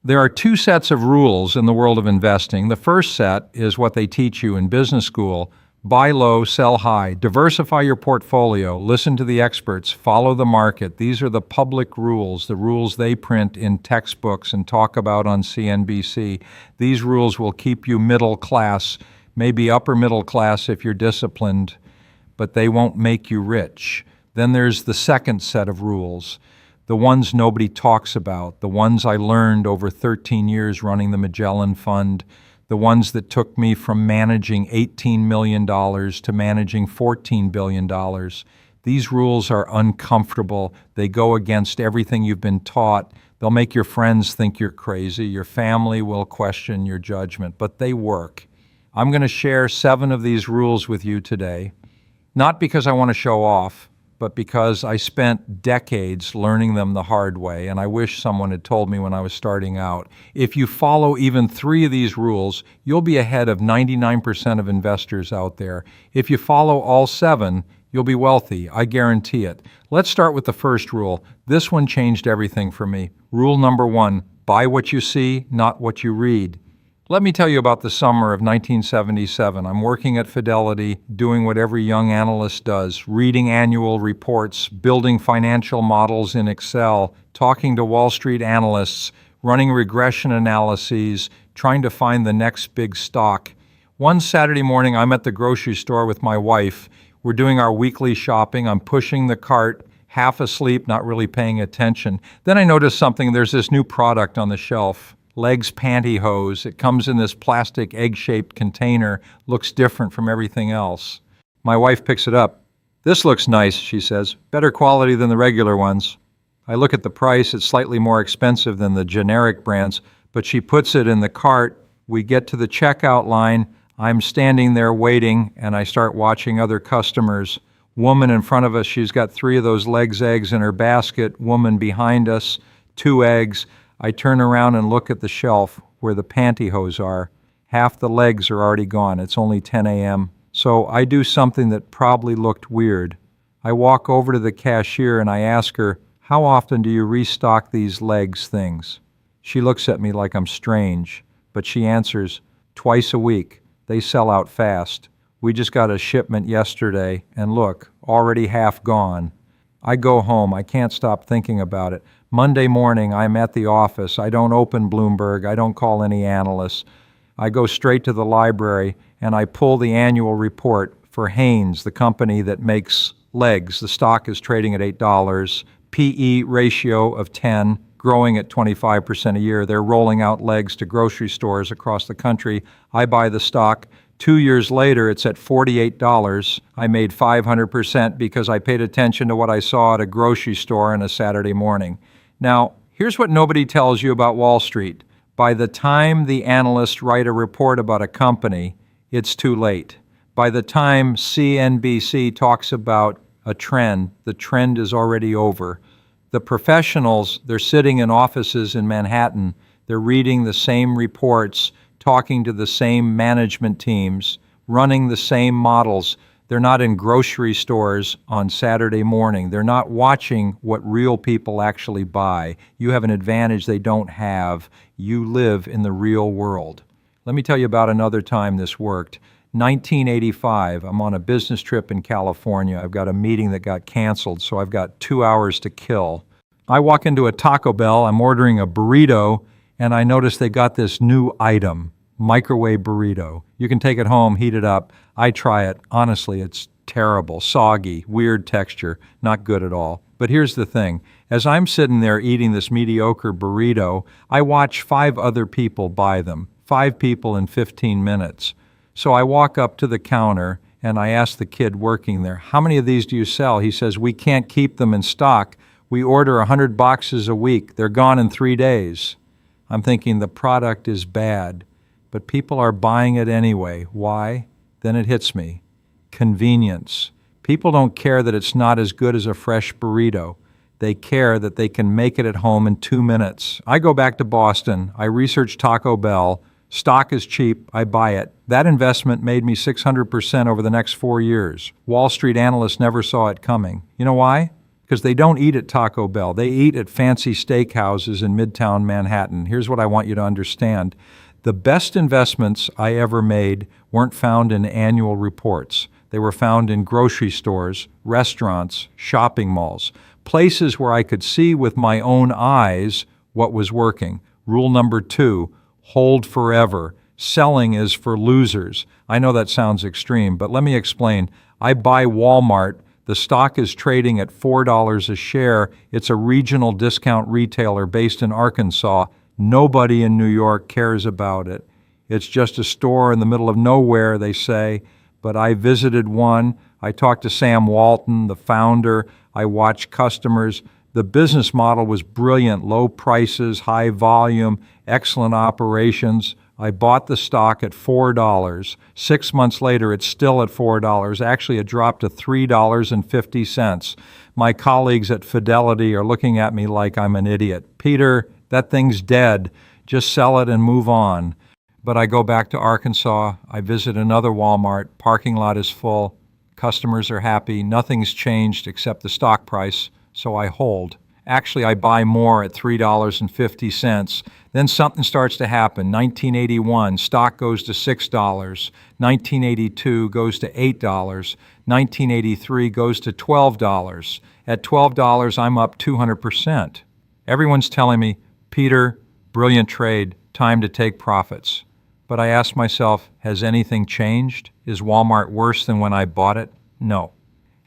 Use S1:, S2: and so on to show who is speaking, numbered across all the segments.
S1: There are two sets of rules in the world of investing. The first set is what they teach you in business school. Buy low, sell high. Diversify your portfolio. Listen to the experts. Follow the market. These are the public rules, the rules they print in textbooks and talk about on CNBC. These rules will keep you middle class, maybe upper middle class if you're disciplined, but they won't make you rich. Then there's the second set of rules, the ones nobody talks about, the ones I learned over 13 years running the Magellan Fund, the ones that took me from managing $18 million to managing $14 billion. These rules are uncomfortable. They go against everything you've been taught. They'll make your friends think you're crazy. Your family will question your judgment, but they work. I'm going to share 7 of these rules with you today, not because I want to show off, but because I spent decades learning them the hard way, and I wish someone had told me when I was starting out. If you follow even 3 of these rules, you'll be ahead of 99% of investors out there. If you follow all 7, you'll be wealthy. I guarantee it. Let's start with the first rule. This one changed everything for me. Rule number 1, buy what you see, not what you read. Let me tell you about the summer of 1977. I'm working at Fidelity, doing what every young analyst does, reading annual reports, building financial models in Excel, talking to Wall Street analysts, running regression analyses, trying to find the next big stock. One Saturday morning, I'm at the grocery store with my wife. We're doing our weekly shopping. I'm pushing the cart, half asleep, not really paying attention. Then I notice something. There's this new product on the shelf. Legs pantyhose. It comes in this plastic egg-shaped container, looks different from everything else. My wife picks it up. "This looks nice," she says. "Better quality than the regular ones." I look at the price. It's slightly more expensive than the generic brands, but she puts it in the cart. We get to the checkout line. I'm standing there waiting, and I start watching other customers. Woman in front of us, she's got 3 of those Legs eggs in her basket. Woman behind us, 2 eggs. I turn around and look at the shelf where the pantyhose are. Half the legs are already gone. It's only 10 a.m. So I do something that probably looked weird. I walk over to the cashier and I ask her, "How often do you restock these legs things?" She looks at me like I'm strange, but she answers, "Twice a week. They sell out fast. We just got a shipment yesterday, and look, already half gone." I go home. I can't stop thinking about it. Monday morning, I'm at the office. I don't open Bloomberg. I don't call any analysts. I go straight to the library, and I pull the annual report for Hanes, the company that makes legs. The stock is trading at $8, PE ratio of 10, growing at 25% a year. They're rolling out legs to grocery stores across the country. I buy the stock. 2 years later, it's at $48. I made 500% because I paid attention to what I saw at a grocery store on a Saturday morning. Now, here's what nobody tells you about Wall Street. By the time the analysts write a report about a company, it's too late. By the time CNBC talks about a trend, the trend is already over. The professionals, they're sitting in offices in Manhattan. They're reading the same reports, talking to the same management teams, running the same models. They're not in grocery stores on Saturday morning. They're not watching what real people actually buy. You have an advantage they don't have. You live in the real world. Let me tell you about another time this worked. 1985, I'm on a business trip in California. I've got a meeting that got canceled, so I've got 2 hours to kill. I walk into a Taco Bell. I'm ordering a burrito, and I notice they got this new item. Microwave burrito. You can take it home, heat it up. I try it. Honestly, it's terrible, soggy, weird texture, not good at all. But here's the thing. As I'm sitting there eating this mediocre burrito, I watch 5 other people buy them. 5 people in 15 minutes. So I walk up to the counter and I ask the kid working there, "How many of these do you sell?" He says, "We can't keep them in stock. We order 100 boxes a week. They're gone in 3 days." I'm thinking the product is bad. But people are buying it anyway. Why? Then it hits me. Convenience. People don't care that it's not as good as a fresh burrito. They care that they can make it at home in 2 minutes. I go back to Boston. I research Taco Bell. Stock is cheap. I buy it. That investment made me 600% over the next 4 years. Wall Street analysts never saw it coming. You know why? because they don't eat at Taco Bell. They eat at fancy steakhouses in Midtown Manhattan. Here's what I want you to understand. The best investments I ever made weren't found in annual reports. They were found in grocery stores, restaurants, shopping malls, places where I could see with my own eyes what was working. Rule number 2, hold forever. Selling is for losers. I know that sounds extreme, but let me explain. I buy Walmart. The stock is trading at $4 a share. It's a regional discount retailer based in Arkansas. Nobody in New York cares about it. It's just a store in the middle of nowhere, they say. But I visited one. I talked to Sam Walton, the founder. I watched customers. The business model was brilliant. Low prices, high volume, excellent operations. I bought the stock at $4. 6 months later, it's still at $4. Actually, it dropped to $3.50. My colleagues at Fidelity are looking at me like I'm an idiot. Peter, that thing's dead. Just sell it and move on. But I go back to Arkansas. I visit another Walmart. Parking lot is full. Customers are happy. Nothing's changed except the stock price, so I hold. Actually, I buy more at $3.50. Then something starts to happen. 1981, stock goes to $6. 1982 goes to $8. 1983 goes to $12. At $12, I'm up 200%. Everyone's telling me, Peter, brilliant trade, time to take profits. But I ask myself, has anything changed? Is Walmart worse than when I bought it? No.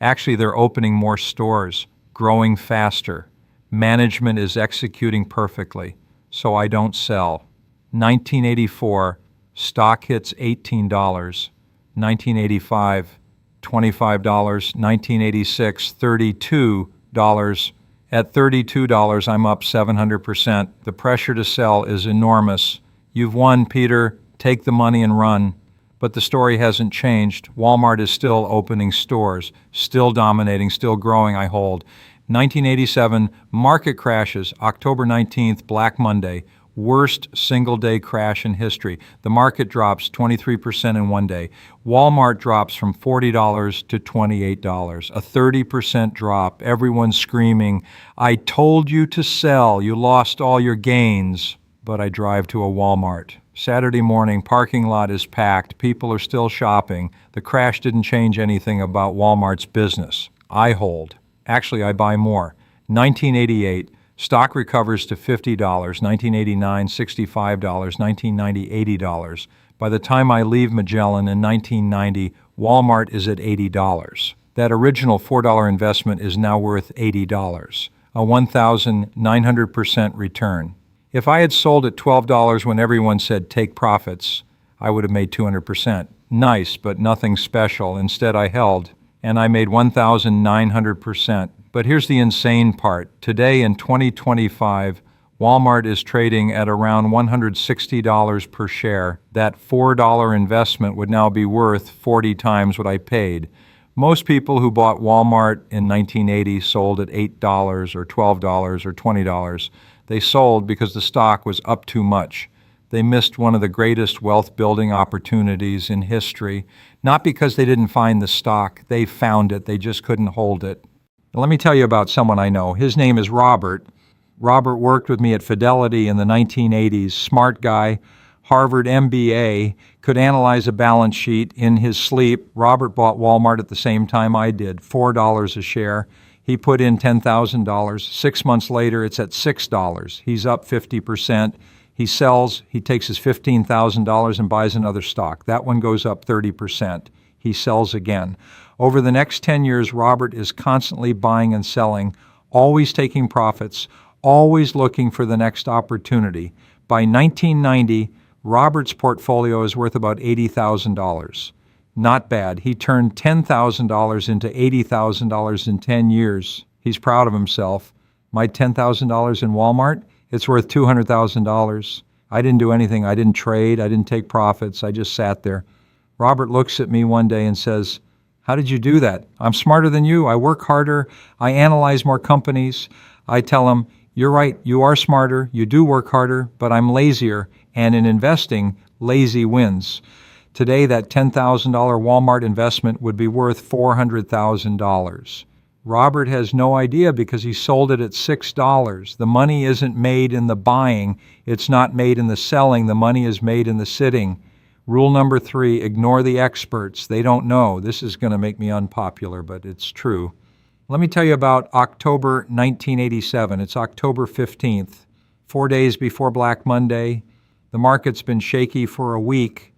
S1: Actually, they're opening more stores, growing faster. Management is executing perfectly, so I don't sell. 1984, stock hits $18. 1985, $25. 1986, $32. At $32, I'm up 700%. The pressure to sell is enormous. You've won, Peter. Take the money and run. But the story hasn't changed. Walmart is still opening stores, still dominating, still growing, I hold. 1987, market crashes, October 19th, Black Monday, worst single-day crash in history. The market drops 23% in one day. Walmart drops from $40 to $28, a 30% drop. Everyone's screaming, I told you to sell, you lost all your gains. But I drive to a Walmart. Saturday morning, parking lot is packed. People are still shopping. The crash didn't change anything about Walmart's business. I hold. Actually, I buy more. 1988, stock recovers to $50. 1989, $65. 1990, $80. By the time I leave Magellan in 1990, Walmart is at $80. That original $4 investment is now worth $80, a 1,900% return. If I had sold at $12 when everyone said take profits, I would have made 200%. Nice, but nothing special. Instead, I held, and I made 1,900%. But here's the insane part. Today in 2025, Walmart is trading at around $160 per share. That $4 investment would now be worth 40 times what I paid. Most people who bought Walmart in 1980 sold at $8 or $12 or $20. They sold because the stock was up too much. They missed one of the greatest wealth-building opportunities in history, not because they didn't find the stock. They found it. They just couldn't hold it. Now, let me tell you about someone I know. His name is Robert. Robert worked with me at Fidelity in the 1980s. Smart guy, Harvard MBA, could analyze a balance sheet in his sleep. Robert bought Walmart at the same time I did, $4 a share. He put in $10,000. 6 months later, it's at $6. He's up 50%. He sells. He takes his $15,000 and buys another stock. That one goes up 30%. He sells again. Over the next 10 years, Robert is constantly buying and selling, always taking profits, always looking for the next opportunity. By 1990, Robert's portfolio is worth about $80,000. Not bad. He turned $10,000 into $80,000 in 10 years. He's proud of himself. My $10,000 in Walmart, it's worth $200,000. I didn't do anything. I didn't trade. I didn't take profits. I just sat there. Robert looks at me one day and says, how did you do that? I'm smarter than you. I work harder. I analyze more companies. I tell him, you're right. You are smarter. You do work harder, but I'm lazier. And in investing, lazy wins. Today, that $10,000 Walmart investment would be worth $400,000. Robert has no idea because he sold it at $6. The money isn't made in the buying. It's not made in the selling. The money is made in the sitting. Rule number 3, ignore the experts. They don't know. This is going to make me unpopular, but it's true. Let me tell you about October 1987. It's October 15th, 4 days before Black Monday. The market's been shaky for a week.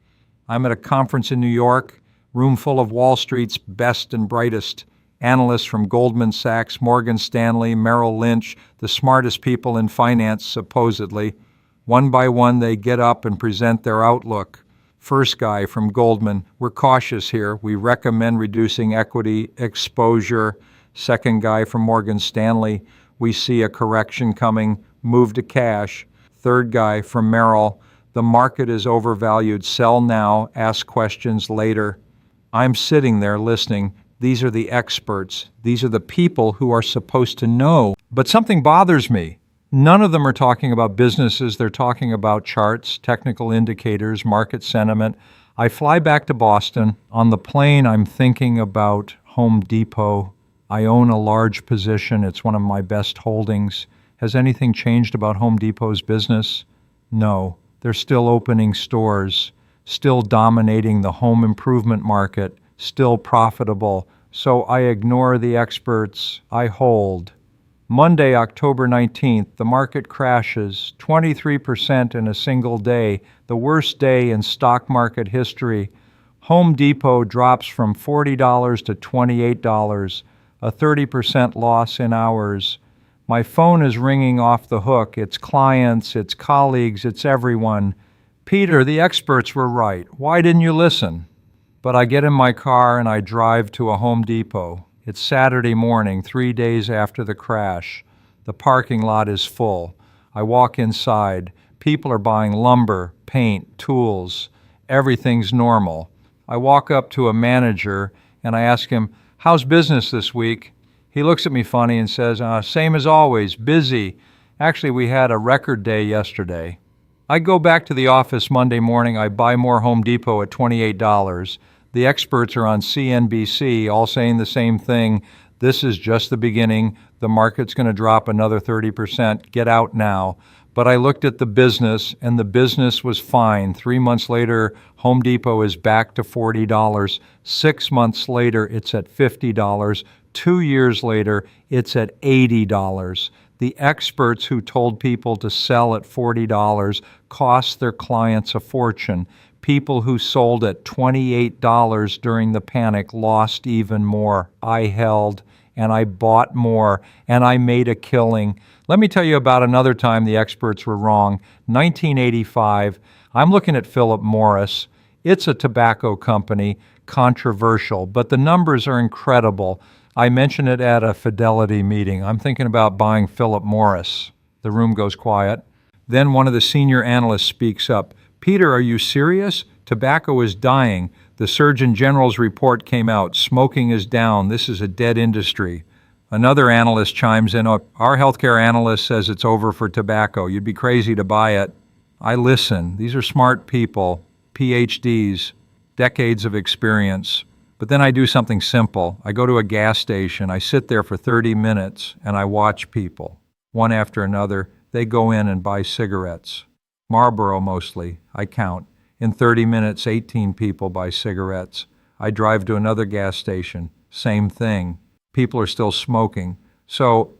S1: I'm at a conference in New York, room full of Wall Street's best and brightest analysts from Goldman Sachs, Morgan Stanley, Merrill Lynch, the smartest people in finance, supposedly. One by one, they get up and present their outlook. First guy from Goldman, we're cautious here. We recommend reducing equity exposure. Second guy from Morgan Stanley, we see a correction coming, move to cash. Third guy from Merrill, the market is overvalued, sell now, ask questions later. I'm sitting there listening. These are the experts. These are the people who are supposed to know. But something bothers me. None of them are talking about businesses. They're talking about charts, technical indicators, market sentiment. I fly back to Boston. On the plane, I'm thinking about Home Depot. I own a large position. It's one of my best holdings. Has anything changed about Home Depot's business? No. They're still opening stores, still dominating the home improvement market, still profitable. So I ignore the experts. I hold. Monday, October 19th, the market crashes 23% in a single day, the worst day in stock market history. Home Depot drops from $40 to $28, a 30% loss in hours. My phone is ringing off the hook. It's clients, it's colleagues, it's everyone. Peter, the experts were right. Why didn't you listen? But I get in my car and I drive to a Home Depot. It's Saturday morning, 3 days after the crash. The parking lot is full. I walk inside. People are buying lumber, paint, tools. Everything's normal. I walk up to a manager and I ask him, "How's business this week?" He looks at me funny and says, "Same as always, busy. Actually, we had a record day yesterday." I go back to the office Monday morning. I buy more Home Depot at $28. The experts are on CNBC, all saying the same thing. This is just the beginning. The market's going to drop another 30%. Get out now. But I looked at the business, and the business was fine. 3 months later, Home Depot is back to $40. 6 months later, it's at $50. 2 years later, it's at $80. The experts who told people to sell at $40 cost their clients a fortune. People who sold at $28 during the panic lost even more. I held, and I bought more, and I made a killing. Let me tell you about another time the experts were wrong. 1985, I'm looking at Philip Morris. It's a tobacco company, controversial, but the numbers are incredible. I mentioned it at a Fidelity meeting. I'm thinking about buying Philip Morris. The room goes quiet. Then one of the senior analysts speaks up. "Peter, are you serious? Tobacco is dying. The Surgeon General's report came out. Smoking is down. This is a dead industry." Another analyst chimes in. "Oh, our healthcare analyst says it's over for tobacco. You'd be crazy to buy it." I listen. These are smart people, PhDs, decades of experience. But then I do something simple. I go to a gas station. I sit there for 30 minutes and I watch people. One after another, they go in and buy cigarettes. Marlboro mostly, I count. In 30 minutes, 18 people buy cigarettes. I drive to another gas station, same thing. People are still smoking. So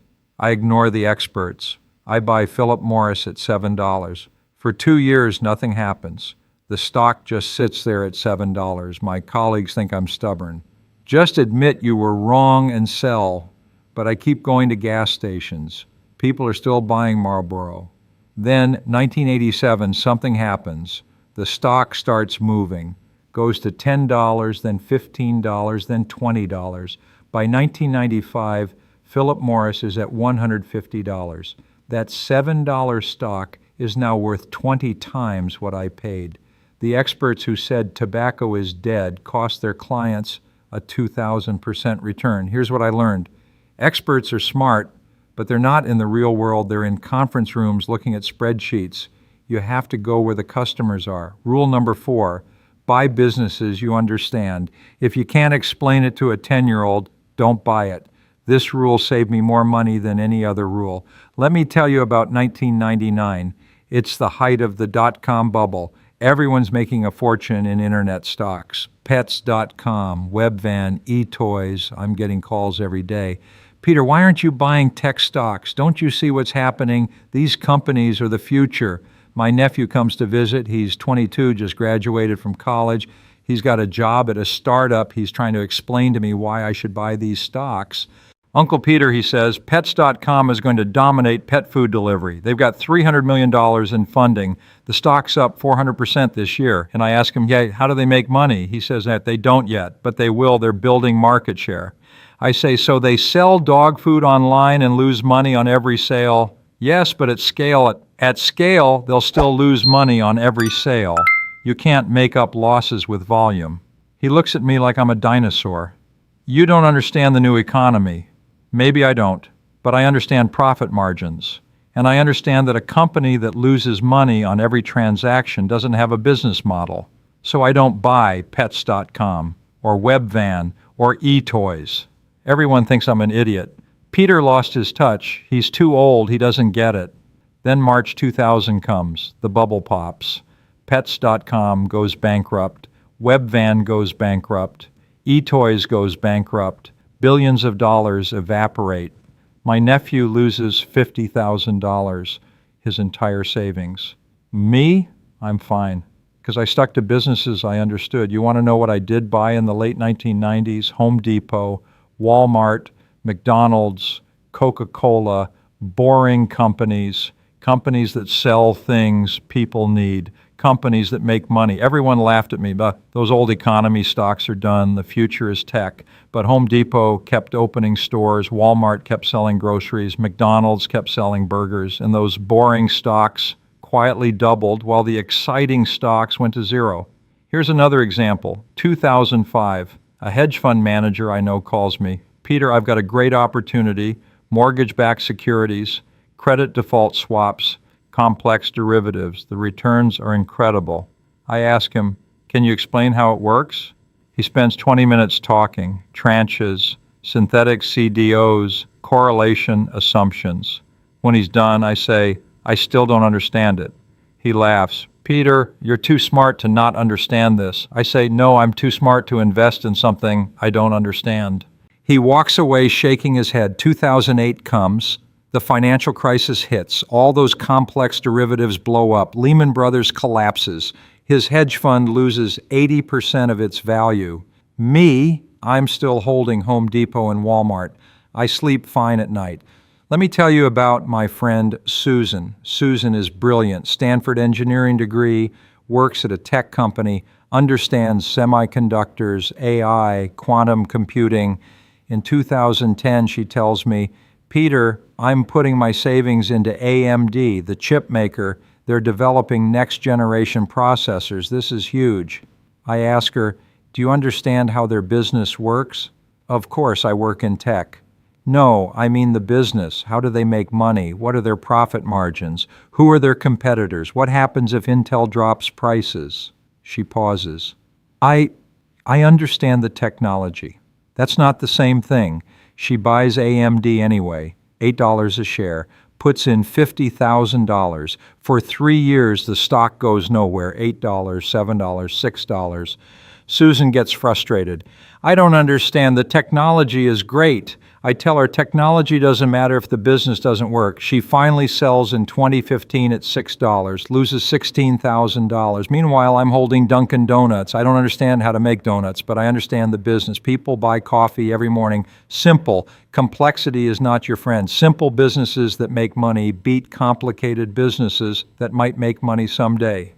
S1: I ignore the experts. I buy Philip Morris at $7. For 2 years, nothing happens. The stock just sits there at $7. My colleagues think I'm stubborn. Just admit you were wrong and sell. But I keep going to gas stations. People are still buying Marlboro. Then, 1987, something happens. The stock starts moving, goes to $10, then $15, then $20. By 1995, Philip Morris is at $150. That $7 stock is now worth 20 times what I paid. The experts who said tobacco is dead cost their clients a 2,000% return. Here's what I learned. Experts are smart, but they're not in the real world. They're in conference rooms looking at spreadsheets. You have to go where the customers are. Rule number 4, buy businesses you understand. If you can't explain it to a 10-year-old, don't buy it. This rule saved me more money than any other rule. Let me tell you about 1999. It's the height of the dot-com bubble. Everyone's making a fortune in internet stocks. Pets.com, Webvan, eToys. I'm getting calls every day. Peter, why aren't you buying tech stocks? Don't you see what's happening? These companies are the future. My nephew comes to visit. He's 22, just graduated from college. He's got a job at a startup. He's trying to explain to me why I should buy these stocks. Uncle Peter, he says, Pets.com is going to dominate pet food delivery. They've got $300 million in funding. The stock's up 400% this year. And I ask him, yeah, how do they make money? He says that they don't yet, but they will. They're building market share. I say, so they sell dog food online and lose money on every sale? Yes, but at scale, they'll still lose money on every sale. You can't make up losses with volume. He looks at me like I'm a dinosaur. You don't understand the new economy. Maybe I don't, but I understand profit margins. And I understand that a company that loses money on every transaction doesn't have a business model. So I don't buy Pets.com or Webvan or eToys. Everyone thinks I'm an idiot. Peter lost his touch. He's too old. He doesn't get it. Then March 2000 comes. The bubble pops. Pets.com goes bankrupt. Webvan goes bankrupt. eToys goes bankrupt. Billions of dollars evaporate. My nephew loses $50,000, his entire savings. Me? I'm fine, because I stuck to businesses I understood. You want to know what I did buy in the late 1990s? Home Depot, Walmart, McDonald's, Coca-Cola, boring companies that sell things people need, companies that make money. Everyone laughed at me, but those old economy stocks are done. The future is tech. But Home Depot kept opening stores. Walmart kept selling groceries. McDonald's kept selling burgers. And those boring stocks quietly doubled while the exciting stocks went to zero. Here's another example. 2005. A hedge fund manager I know calls me. Peter, I've got a great opportunity. Mortgage-backed securities, credit default swaps, complex derivatives. The returns are incredible. I ask him, can you explain how it works? He spends 20 minutes talking, tranches, synthetic CDOs, correlation assumptions. When he's done, I say, I still don't understand it. He laughs. Peter, you're too smart to not understand this. I say, no, I'm too smart to invest in something I don't understand. He walks away shaking his head. 2008 comes. The financial crisis hits. All those complex derivatives blow up. Lehman Brothers collapses. His hedge fund loses 80% of its value. Me, I'm still holding Home Depot and Walmart. I sleep fine at night. Let me tell you about my friend Susan. Susan is brilliant. Stanford engineering degree, works at a tech company, understands semiconductors, AI, quantum computing. In 2010, she tells me, Peter, I'm putting my savings into AMD, the chip maker. They're developing next-generation processors. This is huge. I ask her, do you understand how their business works? Of course, I work in tech. No, I mean the business. How do they make money? What are their profit margins? Who are their competitors? What happens if Intel drops prices? She pauses. I understand the technology. That's not the same thing. She buys AMD anyway, $8 a share, puts in $50,000. For 3 years, the stock goes nowhere, $8, $7, $6. Susan gets frustrated. I don't understand. The technology is great. I tell her technology doesn't matter if the business doesn't work. She finally sells in 2015 at $6, loses $16,000. Meanwhile, I'm holding Dunkin' Donuts. I don't understand how to make donuts, but I understand the business. People buy coffee every morning. Simple. Complexity is not your friend. Simple businesses that make money beat complicated businesses that might make money someday.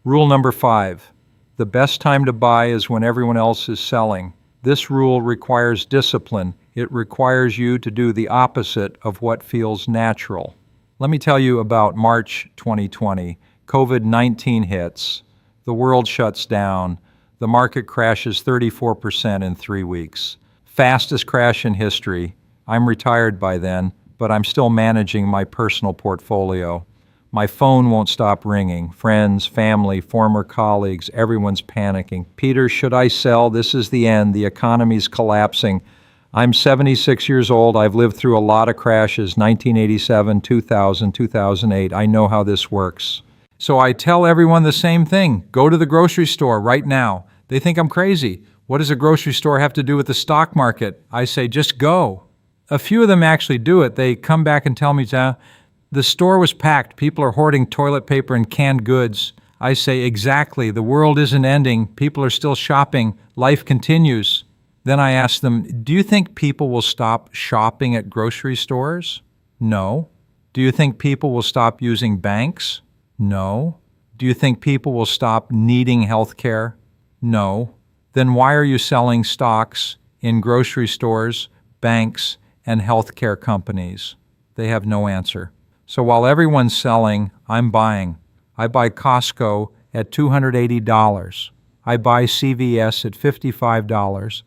S1: Rule number 5. The best time to buy is when everyone else is selling. This rule requires discipline. It requires you to do the opposite of what feels natural. Let me tell you about March 2020. COVID-19 hits. The world shuts down. The market crashes 34% in 3 weeks. Fastest crash in history. I'm retired by then, but I'm still managing my personal portfolio. My phone won't stop ringing. Friends, family, former colleagues, everyone's panicking. Peter, should I sell? This is the end. The economy's collapsing. I'm 76 years old. I've lived through a lot of crashes, 1987, 2000, 2008. I know how this works. So I tell everyone the same thing. Go to the grocery store right now. They think I'm crazy. What does a grocery store have to do with the stock market? I say, just go. A few of them actually do it. They come back and tell me, the store was packed. People are hoarding toilet paper and canned goods. I say, exactly. The world isn't ending. People are still shopping. Life continues. Then I ask them, do you think people will stop shopping at grocery stores? No. Do you think people will stop using banks? No. Do you think people will stop needing health care? No. Then why are you selling stocks in grocery stores, banks, and healthcare companies? They have no answer. So while everyone's selling, I'm buying. I buy Costco at $280. I buy CVS at $55.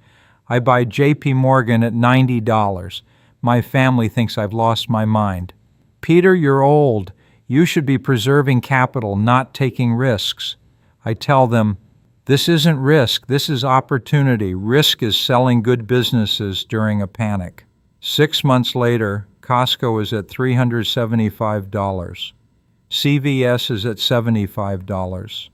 S1: I buy JP Morgan at $90. My family thinks I've lost my mind. Peter, you're old. You should be preserving capital, not taking risks. I tell them, this isn't risk, this is opportunity. Risk is selling good businesses during a panic. 6 months later, Costco is at $375. CVS is at $75.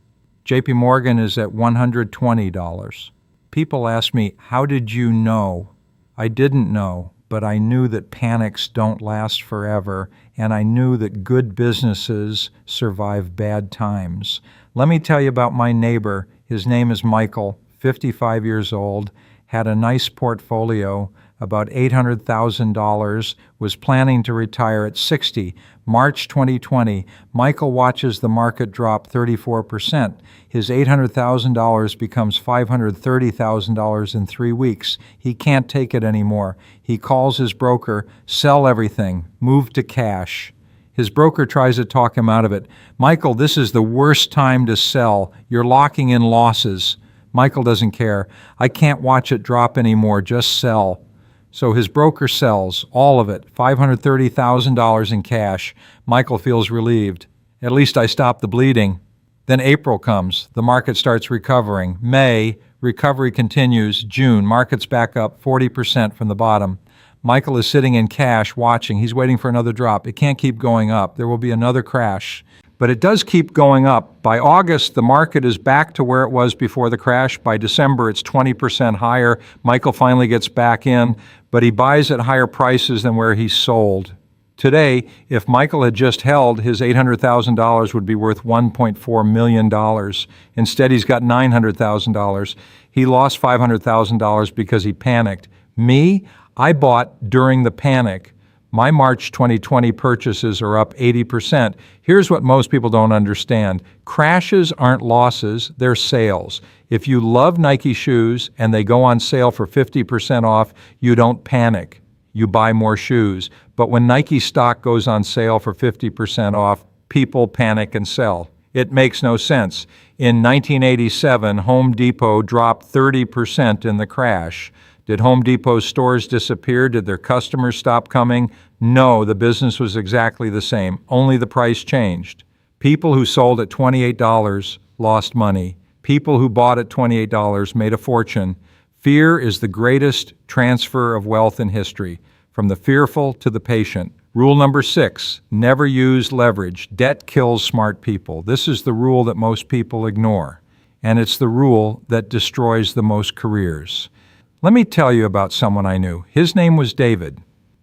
S1: JP Morgan is at $120. People ask me, how did you know? I didn't know, but I knew that panics don't last forever, and I knew that good businesses survive bad times. Let me tell you about my neighbor. His name is Michael, 55 years old, had a nice portfolio, about $800,000, was planning to retire at 60. March 2020, Michael watches the market drop 34%. His $800,000 becomes $530,000 in 3 weeks. He can't take it anymore. He calls his broker, sell everything, move to cash. His broker tries to talk him out of it. Michael, this is the worst time to sell. You're locking in losses. Michael doesn't care. I can't watch it drop anymore. Just sell. So his broker sells, all of it, $530,000 in cash. Michael feels relieved. At least I stopped the bleeding. Then April comes. The market starts recovering. May, recovery continues. June, market's back up 40% from the bottom. Michael is sitting in cash watching. He's waiting for another drop. It can't keep going up. There will be another crash. But it does keep going up. By August, the market is back to where it was before the crash. By December, it's 20% higher. Michael finally gets back in, but he buys at higher prices than where he sold. Today, if Michael had just held, his $800,000 would be worth $1.4 million. Instead, he's got $900,000. He lost $500,000 because he panicked. Me, I bought during the panic. My March 2020 purchases are up 80%. Here's what most people don't understand. Crashes aren't losses, they're sales. If you love Nike shoes and they go on sale for 50% off, you don't panic. You buy more shoes. But when Nike stock goes on sale for 50% off, people panic and sell. It makes no sense. In 1987, Home Depot dropped 30% in the crash. Did Home Depot's stores disappear? Did their customers stop coming? No, the business was exactly the same. Only the price changed. People who sold at $28 lost money. People who bought at $28 made a fortune. Fear is the greatest transfer of wealth in history, from the fearful to the patient. Rule number 6, never use leverage. Debt kills smart people. This is the rule that most people ignore, and it's the rule that destroys the most careers. Let me tell you about someone I knew. His name was David.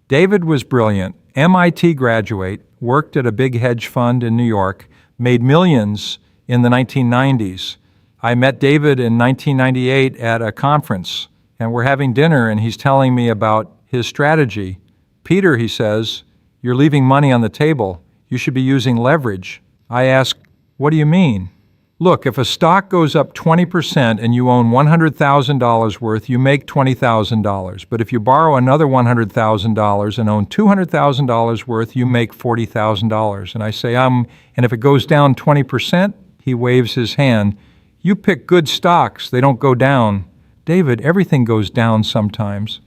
S1: David was brilliant, MIT graduate, worked at a big hedge fund in New York, made millions in the 1990s. I met David in 1998 at a conference, and we're having dinner, and he's telling me about his strategy. Peter, he says, you're leaving money on the table. You should be using leverage. I ask, what do you mean? Look, if a stock goes up 20% and you own $100,000 worth, you make $20,000. But if you borrow another $100,000 and own $200,000 worth, you make $40,000. And I say, and if it goes down 20%, he waves his hand. You pick good stocks, they don't go down. David, everything goes down sometimes.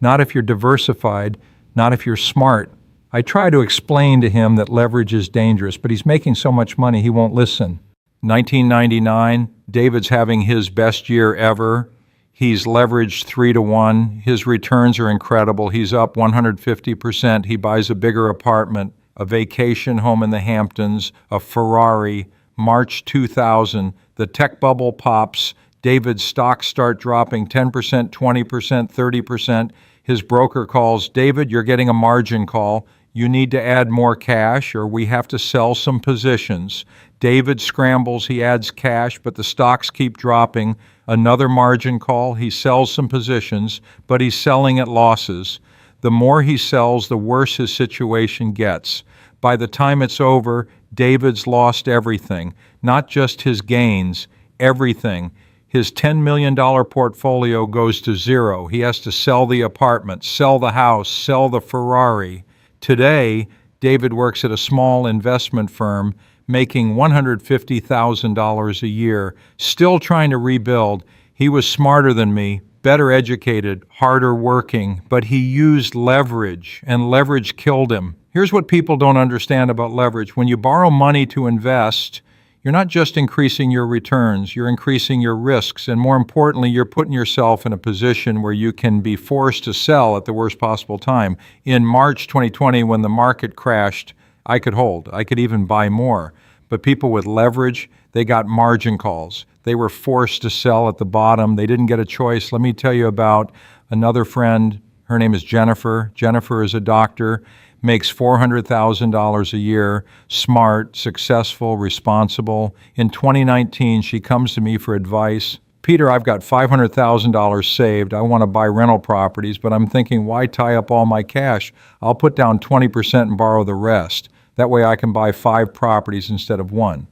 S1: Not if you're diversified, not if you're smart. I try to explain to him that leverage is dangerous, but he's making so much money he won't listen. 1999, David's having his best year ever. He's leveraged 3-to-1. His returns are incredible. He's up 150%. He buys a bigger apartment, a vacation home in the Hamptons, a Ferrari. March 2000, the tech bubble pops. David's stocks start dropping 10%, 20%, 30%. His broker calls, David, you're getting a margin call. You need to add more cash or we have to sell some positions. David scrambles, he adds cash, but the stocks keep dropping. Another margin call, he sells some positions, but he's selling at losses. The more he sells, the worse his situation gets. By the time it's over, David's lost everything, not just his gains, everything. His $10 million portfolio goes to zero. He has to sell the apartment, sell the house, sell the Ferrari. Today, David works at a small investment firm making $150,000 a year, still trying to rebuild. He was smarter than me, better educated, harder working, but he used leverage, and leverage killed him. Here's what people don't understand about leverage. When you borrow money to invest, you're not just increasing your returns, you're increasing your risks, and more importantly, you're putting yourself in a position where you can be forced to sell at the worst possible time. In March 2020, when the market crashed, I could hold. I could even buy more. But people with leverage, they got margin calls. They were forced to sell at the bottom. They didn't get a choice. Let me tell you about another friend. Her name is Jennifer. Jennifer is a doctor, makes $400,000 a year, smart, successful, responsible. In 2019, she comes to me for advice. Peter, I've got $500,000 saved. I want to buy rental properties, but I'm thinking, why tie up all my cash? I'll put down 20% and borrow the rest. That way I can buy 5 properties instead of 1.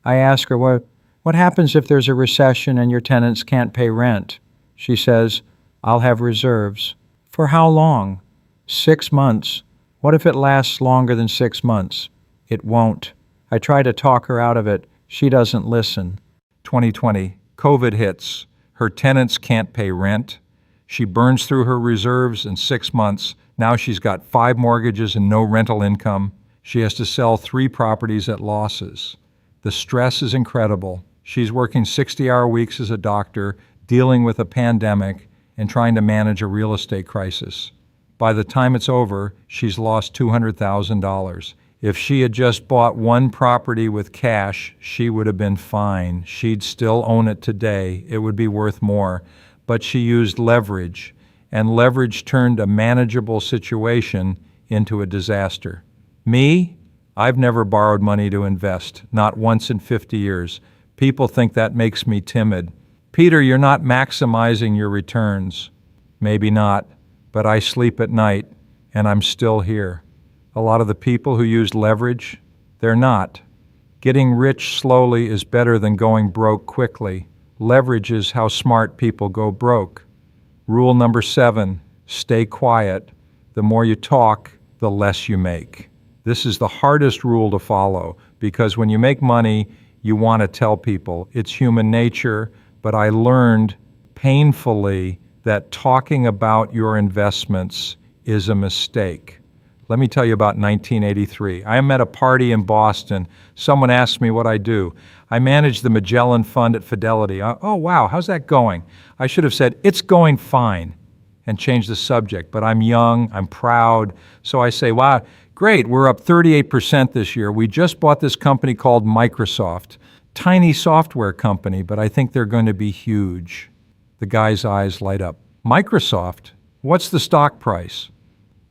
S1: I ask her, what happens if there's a recession and your tenants can't pay rent? She says, I'll have reserves. For how long? 6 months. What if it lasts longer than 6 months? It won't. I try to talk her out of it. She doesn't listen. 2020, COVID hits. Her tenants can't pay rent. She burns through her reserves in 6 months. Now she's got 5 mortgages and no rental income. She has to sell 3 properties at losses. The stress is incredible. She's working 60-hour weeks as a doctor, dealing with a pandemic, and trying to manage a real estate crisis. By the time it's over, she's lost $200,000. If she had just bought 1 property with cash, she would have been fine. She'd still own it today. It would be worth more. But she used leverage, and leverage turned a manageable situation into a disaster. Me, I've never borrowed money to invest, not once in 50 years. People think that makes me timid. Peter, you're not maximizing your returns. Maybe not, but I sleep at night, and I'm still here. A lot of the people who use leverage, they're not. Getting rich slowly is better than going broke quickly. Leverage is how smart people go broke. Rule number 7, stay quiet. The more you talk, the less you make. This is the hardest rule to follow because when you make money, you want to tell people. It's human nature, but I learned painfully that talking about your investments is a mistake. Let me tell you about 1983. I am at a party in Boston. Someone asked me what I do. I manage the Magellan Fund at Fidelity. Oh, wow, how's that going? I should have said, it's going fine, and changed the subject. But I'm young, I'm proud, so I say, wow, great, we're up 38% this year. We just bought this company called Microsoft. Tiny software company, but I think they're going to be huge. The guy's eyes light up. Microsoft? What's the stock price?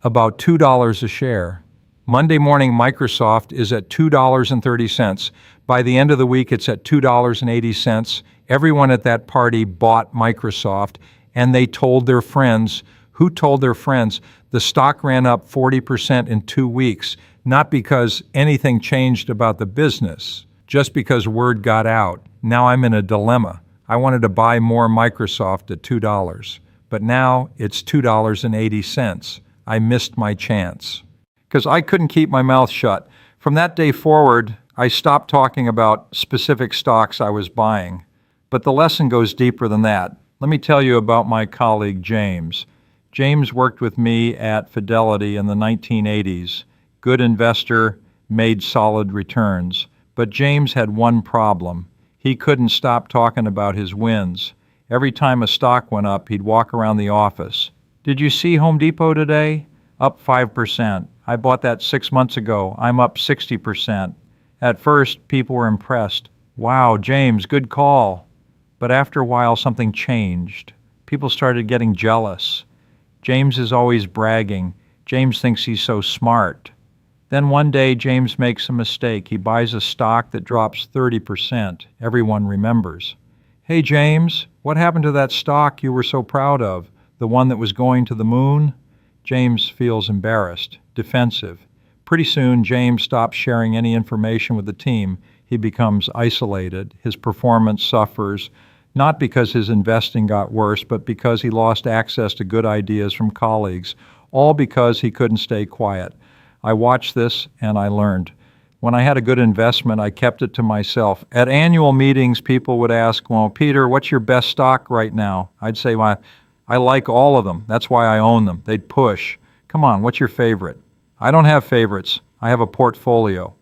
S1: About $2 a share. Monday morning, Microsoft is at $2.30. By the end of the week, it's at $2.80. Everyone at that party bought Microsoft, and they told their friends. Who told their friends? The stock ran up 40% in 2 weeks, not because anything changed about the business, just because word got out. Now I'm in a dilemma. I wanted to buy more Microsoft at $2, but now it's $2.80. I missed my chance because I couldn't keep my mouth shut. From that day forward, I stopped talking about specific stocks I was buying. But the lesson goes deeper than that. Let me tell you about my colleague, James. James worked with me at Fidelity in the 1980s. Good investor, made solid returns. But James had one problem. He couldn't stop talking about his wins. Every time a stock went up, he'd walk around the office. Did you see Home Depot today? Up 5%. I bought that 6 months ago. I'm up 60%. At first, people were impressed. Wow, James, good call. But after a while, something changed. People started getting jealous. James is always bragging. James thinks he's so smart. Then one day, James makes a mistake. He buys a stock that drops 30%. Everyone remembers. Hey, James, what happened to that stock you were so proud of? The one that was going to the moon? James feels embarrassed, defensive. Pretty soon, James stops sharing any information with the team. He becomes isolated. His performance suffers, not because his investing got worse, but because he lost access to good ideas from colleagues, all because he couldn't stay quiet. I watched this and I learned. When I had a good investment, I kept it to myself. At annual meetings, people would ask, well, Peter, what's your best stock right now? I'd say, well, I like all of them. That's why I own them. They'd push. Come on, what's your favorite? I don't have favorites. I have a portfolio.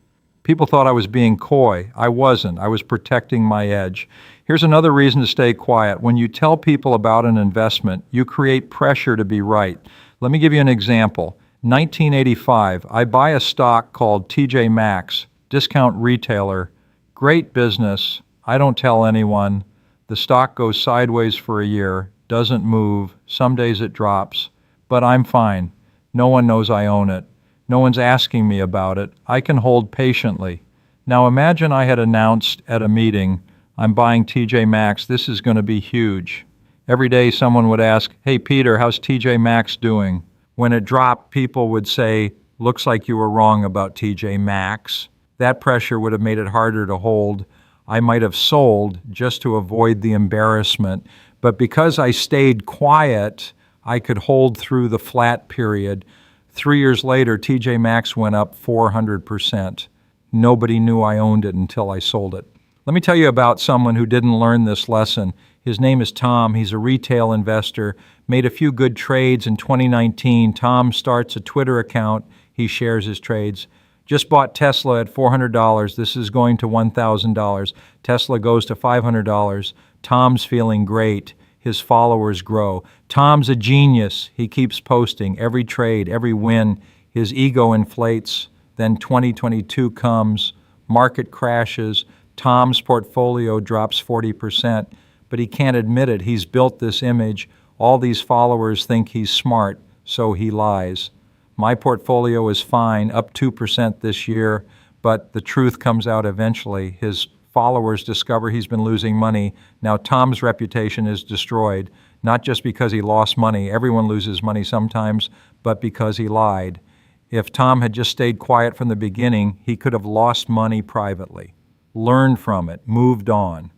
S1: People thought I was being coy. I wasn't. I was protecting my edge. Here's another reason to stay quiet. When you tell people about an investment, you create pressure to be right. Let me give you an example. 1985, I buy a stock called TJ Maxx, discount retailer. Great business. I don't tell anyone. The stock goes sideways for a year, doesn't move. Some days it drops. But I'm fine. No one knows I own it. No one's asking me about it. I can hold patiently. Now imagine I had announced at a meeting, I'm buying TJ Maxx. This is going to be huge. Every day someone would ask, hey, Peter, how's TJ Maxx doing? When it dropped, people would say, looks like you were wrong about TJ Maxx. That pressure would have made it harder to hold. I might have sold just to avoid the embarrassment. But because I stayed quiet, I could hold through the flat period. 3 years later, TJ Maxx went up 400%. Nobody knew I owned it until I sold it. Let me tell you about someone who didn't learn this lesson. His name is Tom. He's a retail investor, made a few good trades in 2019. Tom starts a Twitter account. He shares his trades. Just bought Tesla at $400. This is going to $1,000. Tesla goes to $500. Tom's feeling great. His followers grow. Tom's a genius. He keeps posting every trade, every win. His ego inflates. Then 2022 comes. Market crashes. Tom's portfolio drops 40%, but he can't admit it. He's built this image. All these followers think he's smart, so he lies. My portfolio is fine, up 2% this year, but the truth comes out eventually. His followers discover he's been losing money. Now Tom's reputation is destroyed, not just because he lost money. Everyone loses money sometimes, but because he lied. If Tom had just stayed quiet from the beginning, he could have lost money privately, learned from it, moved on.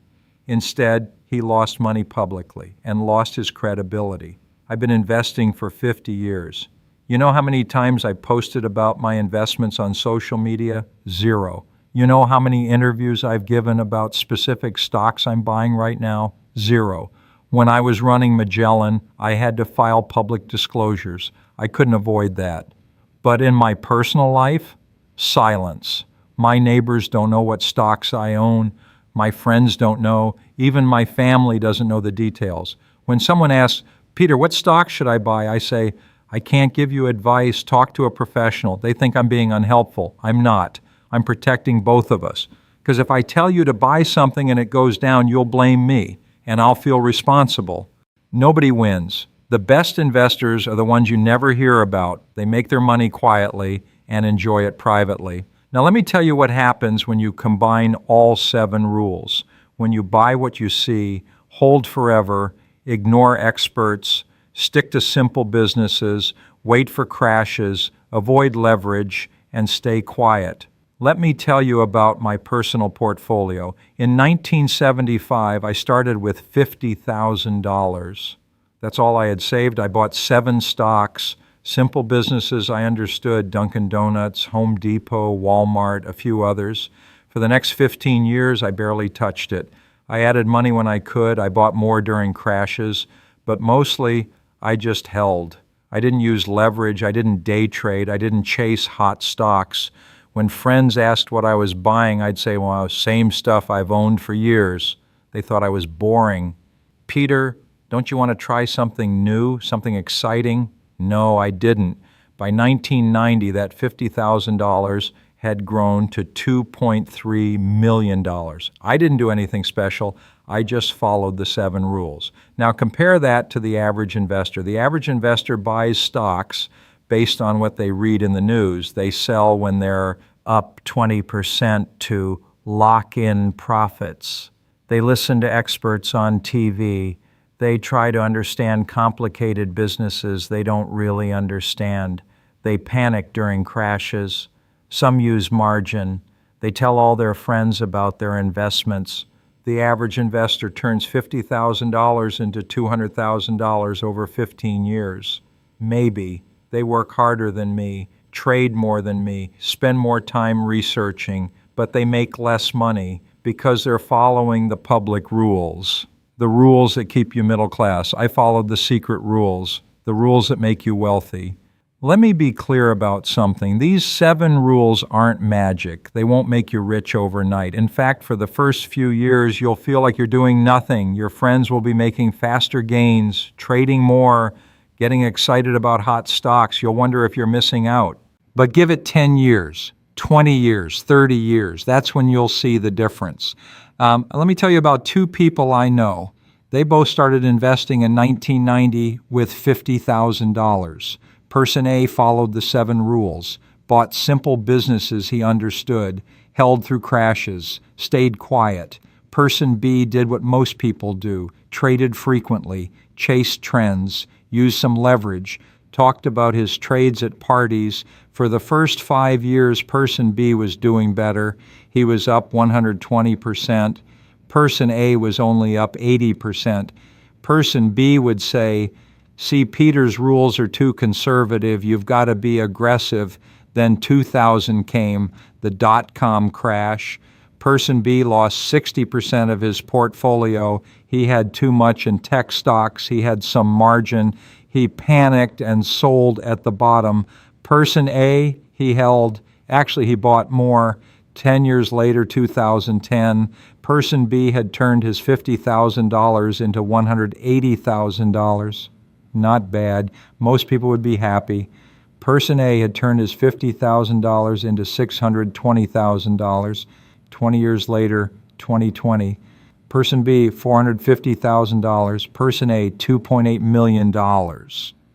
S1: Instead, he lost money publicly and lost his credibility. I've been investing for 50 years. You know how many times I posted about my investments on social media? 0. You know how many interviews I've given about specific stocks I'm buying right now? 0. When I was running Magellan, I had to file public disclosures. I couldn't avoid that. But in my personal life, silence. My neighbors don't know what stocks I own. My friends don't know. Even my family doesn't know the details. When someone asks, Peter, what stock should I buy? I say, I can't give you advice. Talk to a professional. They think I'm being unhelpful. I'm not. I'm protecting both of us. Because if I tell you to buy something and it goes down, you'll blame me, and I'll feel responsible. Nobody wins. The best investors are the ones you never hear about. They make their money quietly and enjoy it privately. Now let me tell you what happens when you combine all 7 rules. When you buy what you see, hold forever, ignore experts, stick to simple businesses, wait for crashes, avoid leverage, and stay quiet. Let me tell you about my personal portfolio. In 1975, I started with $50,000. That's all I had saved. I bought 7 stocks, simple businesses I understood, Dunkin' Donuts, Home Depot, Walmart, a few others. For the next 15 years, I barely touched it. I added money when I could. I bought more during crashes, but mostly I just held. I didn't use leverage. I didn't day trade. I didn't chase hot stocks. When friends asked what I was buying, I'd say, well, same stuff I've owned for years. They thought I was boring. Peter, don't you want to try something new, something exciting? No, I didn't. By 1990, that $50,000 had grown to $2.3 million. I didn't do anything special. I just followed the 7 rules. Now compare that to the average investor. The average investor buys stocks based on what they read in the news. They sell when they're up 20% to lock in profits. They listen to experts on TV. They try to understand complicated businesses they don't really understand. They panic during crashes. Some use margin. They tell all their friends about their investments. The average investor turns $50,000 into $200,000 over 15 years. Maybe. They work harder than me, trade more than me, spend more time researching, but they make less money because they're following the public rules, the rules that keep you middle class. I followed the secret rules, the rules that make you wealthy. Let me be clear about something. These 7 rules aren't magic. They won't make you rich overnight. In fact, for the first few years, you'll feel like you're doing nothing. Your friends will be making faster gains, trading more, getting excited about hot stocks. You'll wonder if you're missing out. But give it 10 years, 20 years, 30 years. That's when you'll see the difference. Let me tell you about 2 people I know. They both started investing in 1990 with $50,000. Person A followed the 7 rules, bought simple businesses he understood, held through crashes, stayed quiet. Person B did what most people do, traded frequently, chased trends, used some leverage, talked about his trades at parties. For the first 5 years, Person B was doing better. He was up 120%. Person A was only up 80%. Person B would say, see, Peter's rules are too conservative. You've got to be aggressive. Then 2000 came, the dot-com crash. Person B lost 60% of his portfolio. He had too much in tech stocks. He had some margin. He panicked and sold at the bottom. Person A, he bought more. 10 years later, 2010, Person B had turned his $50,000 into $180,000. Not bad. Most people would be happy. Person A had turned his $50,000 into $620,000. 20 years later, 2020. Person B, $450,000. Person A, $2.8 million.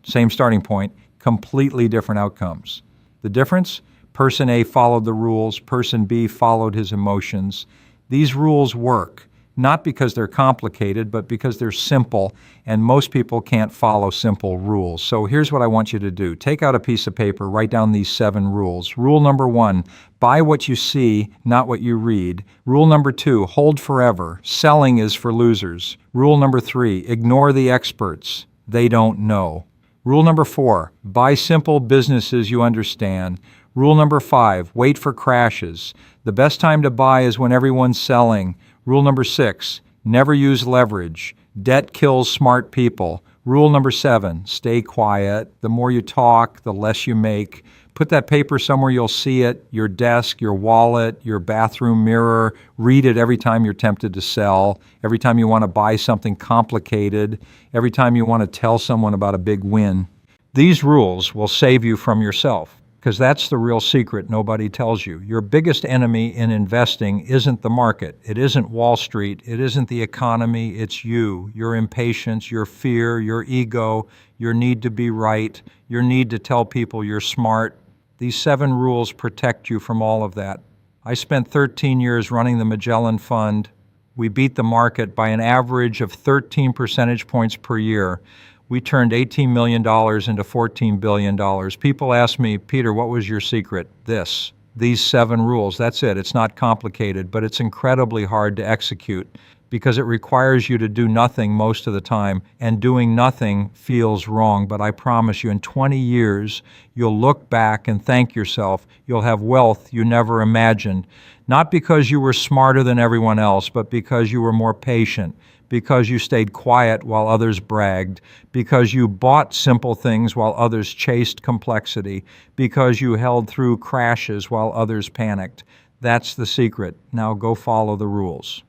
S1: Same starting point, completely different outcomes. The difference? Person A followed the rules. Person B followed his emotions. These rules work. Not because they're complicated, but because they're simple, and most people can't follow simple rules. So here's what I want you to do. Take out a piece of paper, write down these 7 rules. Rule number 1, buy what you see, not what you read. Rule number 2, hold forever. Selling is for losers. Rule number 3, ignore the experts. They don't know. Rule number 4, buy simple businesses you understand. Rule number 5, wait for crashes. The best time to buy is when everyone's selling. Rule number 6, never use leverage. Debt kills smart people. Rule number 7, stay quiet. The more you talk, the less you make. Put that paper somewhere you'll see it, your desk, your wallet, your bathroom mirror. Read it every time you're tempted to sell, every time you want to buy something complicated, every time you want to tell someone about a big win. These rules will save you from yourself, because that's the real secret nobody tells you. Your biggest enemy in investing isn't the market. It isn't Wall Street. It isn't the economy. It's you, your impatience, your fear, your ego, your need to be right, your need to tell people you're smart. These 7 rules protect you from all of that. I spent 13 years running the Magellan Fund. We beat the market by an average of 13 percentage points per year. We turned $18 million into $14 billion. People ask me, Peter, what was your secret? These 7 rules. That's it. It's not complicated, but it's incredibly hard to execute because it requires you to do nothing most of the time, and doing nothing feels wrong. But I promise you, in 20 years, you'll look back and thank yourself. You'll have wealth you never imagined, not because you were smarter than everyone else, but because you were more patient, because you stayed quiet while others bragged, because you bought simple things while others chased complexity, because you held through crashes while others panicked. That's the secret. Now go follow the rules.